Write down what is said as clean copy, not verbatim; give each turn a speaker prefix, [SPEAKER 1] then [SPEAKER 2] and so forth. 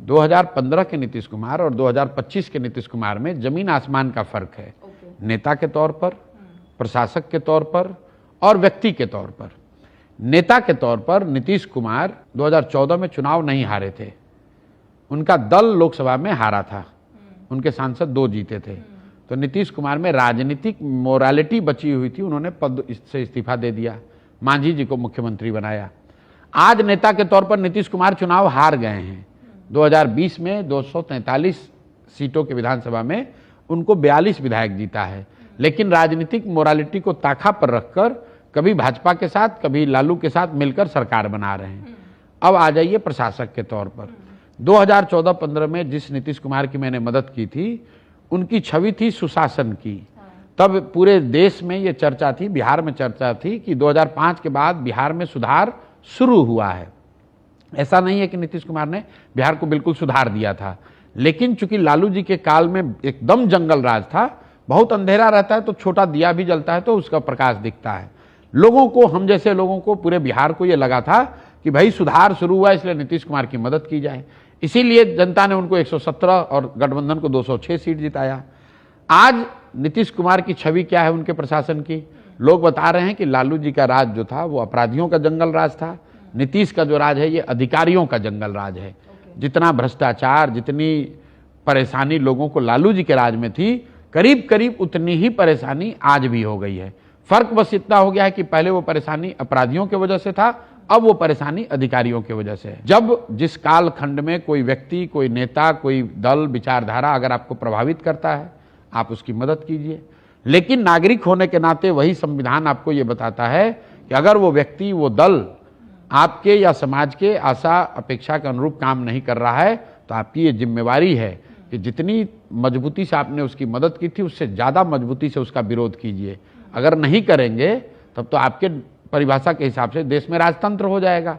[SPEAKER 1] 2015 के नीतीश कुमार और 2025 के नीतीश कुमार में जमीन आसमान का फर्क है। नेता के तौर पर, प्रशासक के तौर पर और व्यक्ति के तौर पर। नेता के तौर पर नीतीश कुमार 2014 में चुनाव नहीं हारे थे, उनका दल लोकसभा में हारा था, उनके सांसद 2 जीते थे। तो नीतीश कुमार में राजनीतिक मोरालिटी बची हुई थी, उन्होंने पद से इस्तीफा दे दिया, मांझी जी को मुख्यमंत्री बनाया। आज नेता के तौर पर नीतीश कुमार चुनाव हार गए हैं। 2020 में 243 सीटों के विधानसभा में उनको 42 विधायक जीता है, लेकिन राजनीतिक मोरालिटी को ताखा पर रखकर कभी भाजपा के साथ, कभी लालू के साथ मिलकर सरकार बना रहे हैं। अब आ जाइए प्रशासक के तौर पर। 2014-15 में जिस नीतीश कुमार की मैंने मदद की थी, उनकी छवि थी सुशासन की। तब पूरे देश में ये चर्चा थी, बिहार में चर्चा थी कि 2005 के बाद बिहार में सुधार शुरू हुआ है। ऐसा नहीं है कि नीतीश कुमार ने बिहार को बिल्कुल सुधार दिया था, लेकिन चूंकि लालू जी के काल में एकदम जंगल राज था, बहुत अंधेरा रहता है तो छोटा दिया भी जलता है तो उसका प्रकाश दिखता है। लोगों को, हम जैसे लोगों को, पूरे बिहार को ये लगा था कि भाई सुधार शुरू हुआ, इसलिए नीतीश कुमार की मदद की जाए। इसीलिए जनता ने उनको 117 और गठबंधन को 206 सीट जिताया। आज नीतीश कुमार की छवि क्या है उनके प्रशासन की? लोग बता रहे हैं कि लालू जी का राज जो था वो अपराधियों का जंगल राज था, नीतीश का जो राज है ये अधिकारियों का जंगल राज है। जितना भ्रष्टाचार, जितनी परेशानी लोगों को लालू जी के राज में थी, करीब करीब उतनी ही परेशानी आज भी हो गई है। फर्क बस इतना हो गया है कि पहले वो परेशानी अपराधियों की वजह से था, अब वो परेशानी अधिकारियों की वजह से है। जब जिस काल खंड में कोई व्यक्ति, कोई नेता, कोई दल, विचारधारा अगर आपको प्रभावित करता है, आप उसकी मदद कीजिए। लेकिन नागरिक होने के नाते वही संविधान आपको ये बताता है कि अगर वो व्यक्ति, वो दल आपके या समाज के आशा अपेक्षा के अनुरूप काम नहीं कर रहा है, तो आपकी ये जिम्मेवारी है कि जितनी मजबूती से आपने उसकी मदद की थी, उससे ज़्यादा मजबूती से उसका विरोध कीजिए। अगर नहीं करेंगे तब तो आपके परिभाषा के हिसाब से देश में राजतंत्र हो जाएगा।